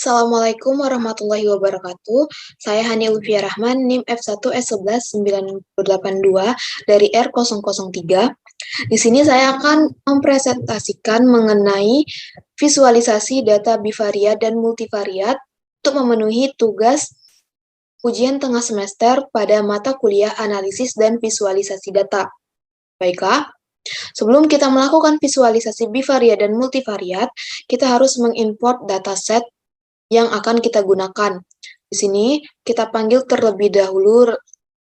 Assalamualaikum warahmatullahi wabarakatuh. Saya Hani Lutfia Rahman, NIM F1S11982 dari R003. Di sini saya akan mempresentasikan mengenai visualisasi data bivariat dan multivariat untuk memenuhi tugas ujian tengah semester pada mata kuliah analisis dan visualisasi data. Baiklah, sebelum kita melakukan visualisasi bivariat dan multivariat, kita harus mengimport dataset yang akan kita gunakan. Di sini kita panggil terlebih dahulu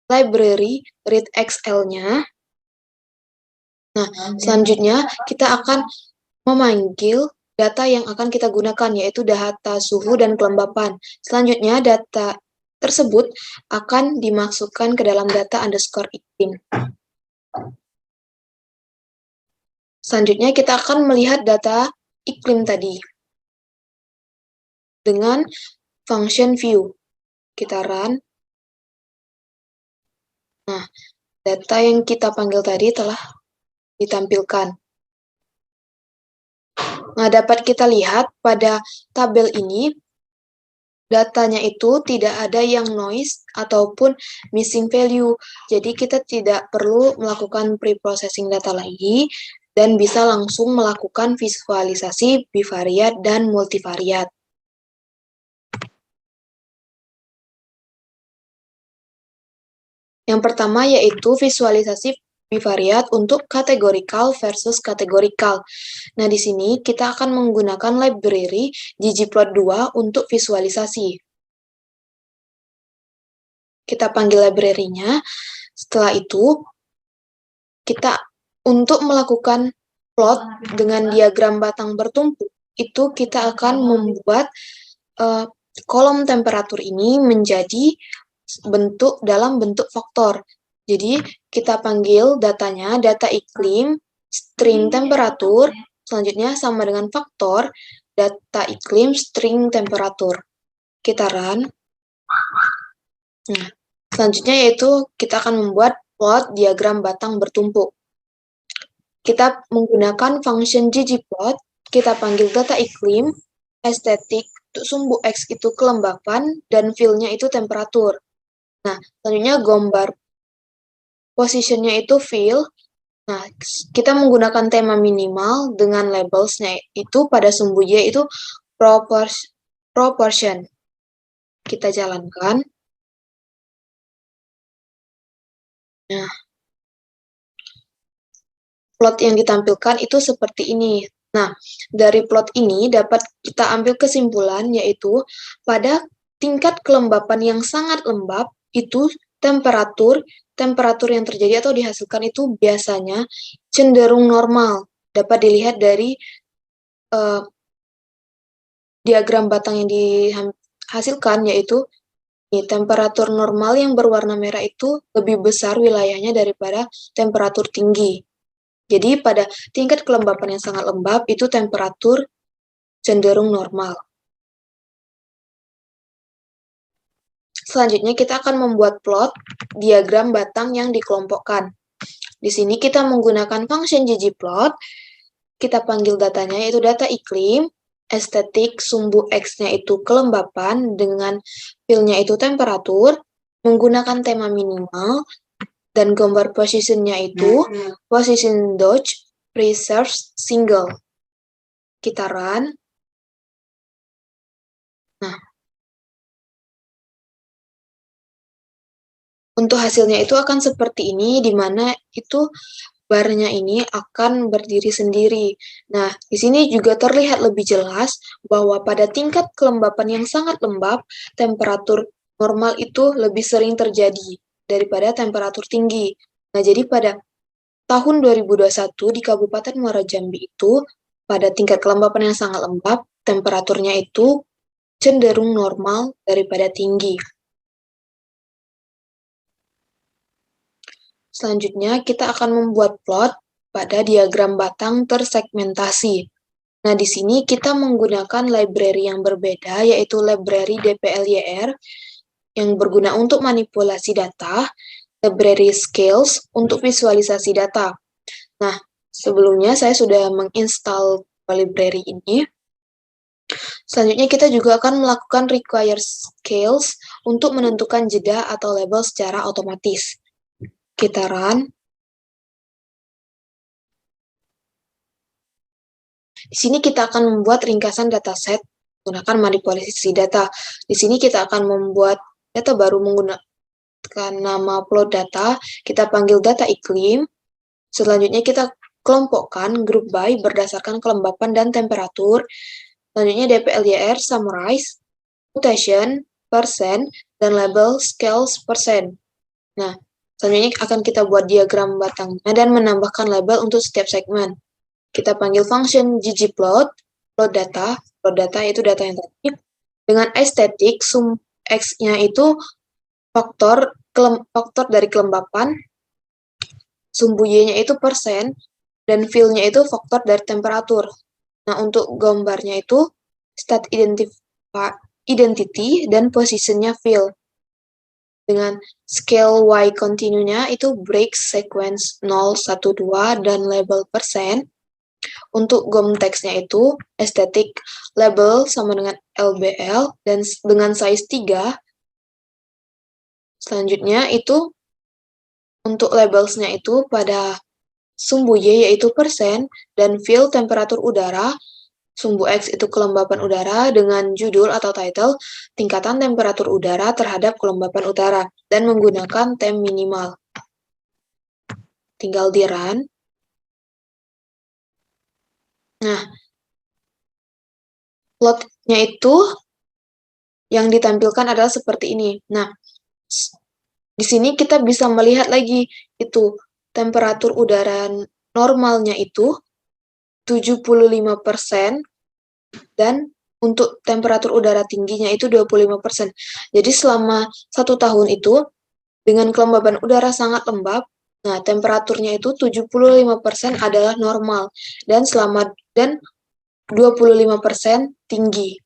library readxl-nya. Nah, selanjutnya kita akan memanggil data yang akan kita gunakan, yaitu data suhu dan kelembapan. Selanjutnya, data tersebut akan dimasukkan ke dalam data underscore iklim. Selanjutnya, kita akan melihat data iklim tadi dengan function view. Kita run. Nah, data yang kita panggil tadi telah ditampilkan. Nah, dapat kita lihat pada tabel ini, datanya itu tidak ada yang noise ataupun missing value. Jadi kita tidak perlu melakukan pre-processing data lagi dan bisa langsung melakukan visualisasi bivariat dan multivariat. Yang pertama yaitu visualisasi bivariat untuk kategorikal versus kategorikal. Nah, di sini kita akan menggunakan library ggplot2 untuk visualisasi. Kita panggil library-nya. Setelah itu, kita untuk melakukan plot dengan diagram batang bertumpuk, itu kita akan membuat kolom temperatur ini menjadi dalam bentuk faktor. Jadi, kita panggil datanya, data iklim, string temperatur, selanjutnya sama dengan faktor, data iklim, string temperatur. Kita run. Nah, selanjutnya yaitu kita akan membuat plot diagram batang bertumpuk. Kita menggunakan function ggplot, kita panggil data iklim, estetik, untuk sumbu X itu kelembapan, dan fill-nya itu temperatur. Nah, selanjutnya gambar position-nya itu fill. Nah, kita menggunakan tema minimal dengan labels-nya itu pada sumbu Y itu proportion. Kita jalankan. Nah, plot yang ditampilkan itu seperti ini. Nah, dari plot ini dapat kita ambil kesimpulan yaitu pada tingkat kelembapan yang sangat lembab itu temperatur yang terjadi atau dihasilkan itu biasanya cenderung normal. Dapat dilihat dari diagram batang yang dihasilkan yaitu temperatur normal yang berwarna merah itu lebih besar wilayahnya daripada temperatur tinggi. Jadi pada tingkat kelembapan yang sangat lembab itu temperatur cenderung normal. Selanjutnya kita akan membuat plot diagram batang yang dikelompokkan. Di sini kita menggunakan function ggplot, kita panggil datanya yaitu data iklim, estetik, sumbu X-nya itu kelembapan, dengan fill-nya itu temperatur, menggunakan tema minimal, dan gambar position-nya itu position dodge preserve single. Kita run. Nah, untuk hasilnya itu akan seperti ini, di mana itu barnya ini akan berdiri sendiri. Nah, di sini juga terlihat lebih jelas bahwa pada tingkat kelembapan yang sangat lembab, temperatur normal itu lebih sering terjadi daripada temperatur tinggi. Nah, jadi pada tahun 2021 di Kabupaten Muara Jambi itu, pada tingkat kelembapan yang sangat lembab, temperaturnya itu cenderung normal daripada tinggi. Selanjutnya, kita akan membuat plot pada diagram batang tersegmentasi. Nah, di sini kita menggunakan library yang berbeda, yaitu library dplyr, yang berguna untuk manipulasi data, library scales untuk visualisasi data. Nah, sebelumnya saya sudah menginstal library ini. Selanjutnya kita juga akan melakukan require scales untuk menentukan jeda atau label secara otomatis. Kita run. Di sini kita akan membuat ringkasan dataset menggunakan manipulasi data. Di sini kita akan membuat data baru menggunakan nama plot data. Kita panggil data iklim. Selanjutnya kita kelompokkan group by berdasarkan kelembapan dan temperatur. Selanjutnya dplyr, summarize, mutation, persen, dan label scales persen. Nah, selanjutnya akan kita buat diagram batangnya dan menambahkan label untuk setiap segmen. Kita panggil function ggplot, plot data itu data yang tadi, dengan estetik, sum x-nya itu faktor dari kelembapan, sumbu y-nya itu persen, dan fill-nya itu faktor dari temperatur. Nah, untuk gambarnya itu state identity dan positionnya fill. Dengan scale Y continue-nya itu break sequence 0, 1, 2, dan label persen. Untuk GOM text-nya itu aesthetic label sama dengan LBL dan dengan size 3. Selanjutnya itu untuk labels-nya itu pada sumbu Y yaitu persen dan fill temperatur udara. Sumbu X itu kelembapan udara dengan judul atau title tingkatan temperatur udara terhadap kelembapan udara dan menggunakan temp minimal. Tinggal di run. Nah, plotnya itu yang ditampilkan adalah seperti ini. Nah, di sini kita bisa melihat lagi itu temperatur udara normalnya itu 75% dan untuk temperatur udara tingginya itu 25%. Jadi selama 1 tahun itu dengan kelembaban udara sangat lembab, nah temperaturnya itu 75% adalah normal dan 25% tinggi.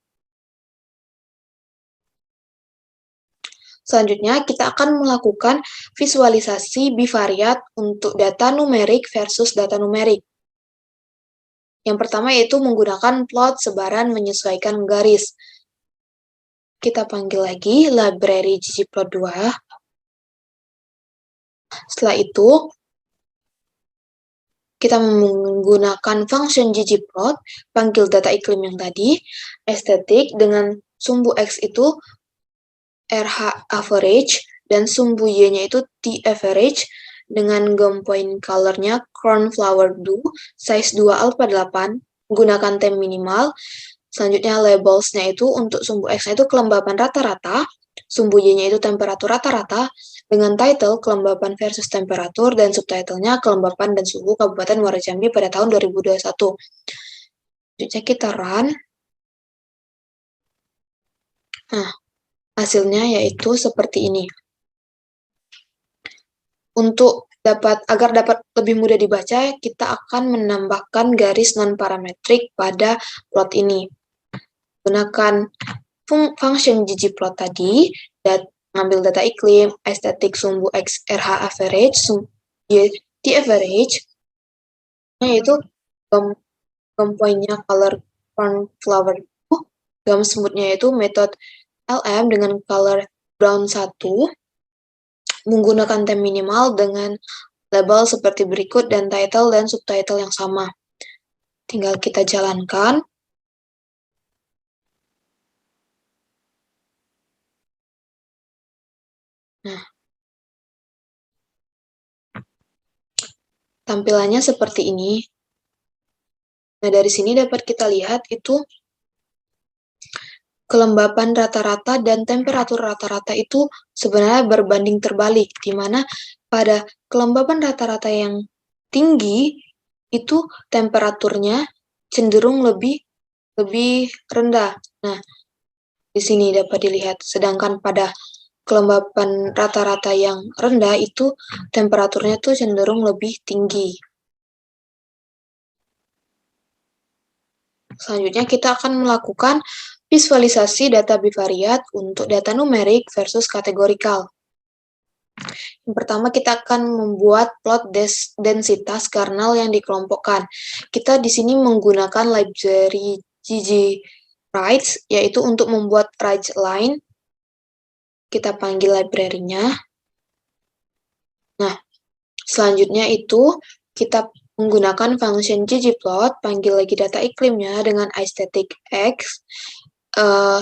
Selanjutnya, kita akan melakukan visualisasi bivariat untuk data numerik versus data numerik. Yang pertama yaitu menggunakan plot sebaran menyesuaikan garis. Kita panggil lagi library ggplot2. Setelah itu, kita menggunakan function ggplot, panggil data iklim yang tadi, estetik dengan sumbu X itu RH average, dan sumbu Y-nya itu T average, dengan GOM point color-nya cornflower blue, size 2 alpha 8, menggunakan temp minimal. Selanjutnya labels-nya itu untuk sumbu X-nya itu kelembapan rata-rata, sumbu Y-nya itu temperatur rata-rata, dengan title kelembapan versus temperatur, dan subtitlenya kelembapan dan suhu Kabupaten Muara Jambi pada tahun 2021. Selanjutnya kita run. Nah, hasilnya yaitu seperti ini. Agar dapat lebih mudah dibaca, kita akan menambahkan garis non-parametrik pada plot ini. Gunakan function ggplot tadi, mengambil data iklim, estetik sumbu X RH average, sumbu Y T average, yaitu GOM point-nya color cornflower, GOM smooth-nya itu metode LM dengan color brown 1, menggunakan temp minimal dengan label seperti berikut dan title dan subtitle yang sama. Tinggal kita jalankan. Nah, tampilannya seperti ini. Nah, dari sini dapat kita lihat itu kelembapan rata-rata dan temperatur rata-rata itu sebenarnya berbanding terbalik, di mana pada kelembapan rata-rata yang tinggi itu temperaturnya cenderung lebih rendah. Nah, di sini dapat dilihat, sedangkan pada kelembapan rata-rata yang rendah itu temperaturnya tuh cenderung lebih tinggi. Selanjutnya kita akan melakukan visualisasi data bivariat untuk data numerik versus kategorikal. Yang pertama kita akan membuat plot densitas kernel yang dikelompokkan. Kita di sini menggunakan library ggplot rights, yaitu untuk membuat rights line. Kita panggil library-nya. Nah, selanjutnya itu kita menggunakan function ggplot, panggil lagi data iklimnya dengan aesthetic x,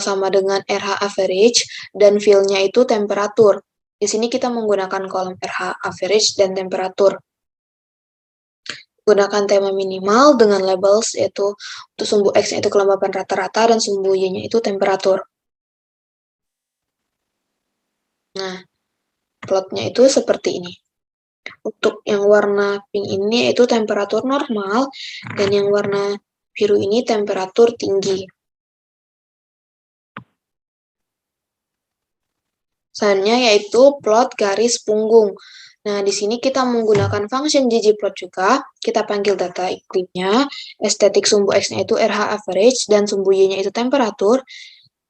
sama dengan RH average, dan fill-nya itu temperatur. Di sini kita menggunakan kolom RH average dan temperatur. Gunakan tema minimal dengan labels, yaitu untuk sumbu X-nya itu kelembapan rata-rata, dan sumbu Y-nya itu temperatur. Nah, plotnya itu seperti ini. Untuk yang warna pink ini yaitu temperatur normal, dan yang warna biru ini temperatur tinggi. Selanjutnya yaitu plot garis punggung. Nah, di sini kita menggunakan function ggplot juga. Kita panggil data iklimnya, estetik sumbu X-nya itu RH average, dan sumbu Y-nya itu temperatur,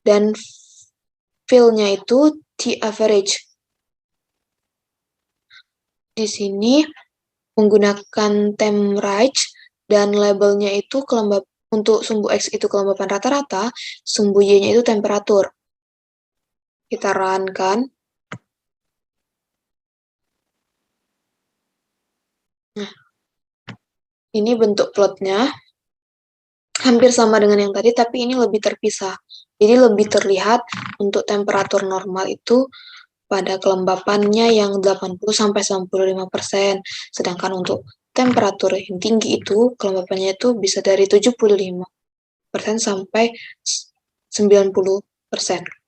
dan fill-nya itu T average. Di sini menggunakan tem right, dan labelnya itu untuk sumbu X itu kelembapan rata-rata, sumbu Y-nya itu temperatur. Kita run kan. Nah, ini bentuk plotnya. Hampir sama dengan yang tadi, tapi ini lebih terpisah. Jadi lebih terlihat untuk temperatur normal itu pada kelembapannya yang 80-95%. Sedangkan untuk temperatur yang tinggi itu, kelembapannya itu bisa dari 75% sampai 90%.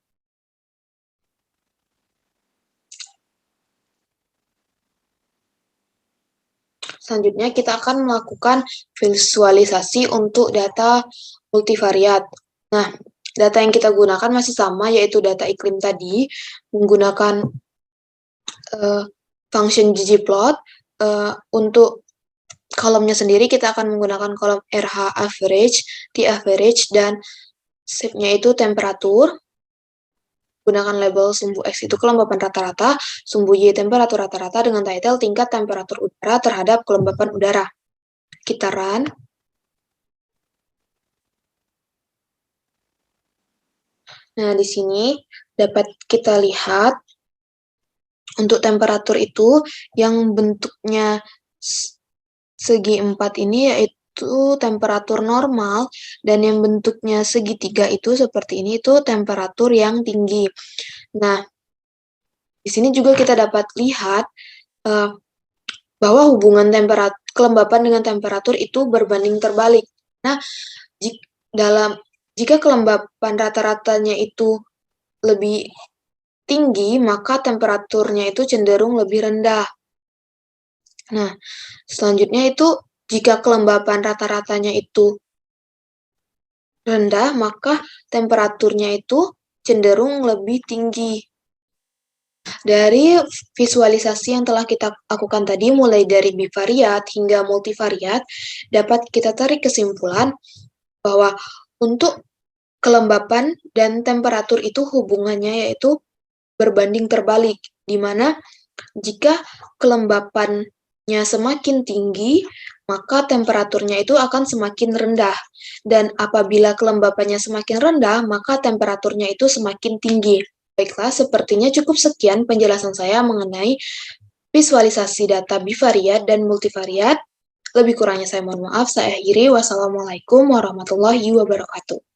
Selanjutnya kita akan melakukan visualisasi untuk data multivariat. Nah, data yang kita gunakan masih sama, yaitu data iklim tadi, menggunakan function ggplot. Untuk kolomnya sendiri kita akan menggunakan kolom RH average, T average, dan shape-nya itu temperatur. Gunakan label sumbu X itu kelembapan rata-rata, sumbu Y temperatur rata-rata dengan title tingkat temperatur udara terhadap kelembapan udara. Kita run. Nah, di sini dapat kita lihat untuk temperatur itu yang bentuknya segi 4 ini yaitu temperatur normal, dan yang bentuknya segitiga itu seperti ini itu temperatur yang tinggi. Nah, di sini juga kita dapat lihat bahwa hubungan kelembapan dengan temperatur itu berbanding terbalik. Nah, jika kelembapan rata-ratanya itu lebih tinggi, maka temperaturnya itu cenderung lebih rendah. Nah, selanjutnya itu jika kelembapan rata-ratanya itu rendah, maka temperaturnya itu cenderung lebih tinggi. Dari visualisasi yang telah kita lakukan tadi, mulai dari bivariat hingga multivariat, dapat kita tarik kesimpulan bahwa untuk kelembapan dan temperatur itu hubungannya yaitu berbanding terbalik, di mana jika kelembapannya semakin tinggi, maka temperaturnya itu akan semakin rendah. Dan apabila kelembapannya semakin rendah, maka temperaturnya itu semakin tinggi. Baiklah, sepertinya cukup sekian penjelasan saya mengenai visualisasi data bivariat dan multivariat. Lebih kurangnya saya mohon maaf. Saya akhiri. Wassalamualaikum warahmatullahi wabarakatuh.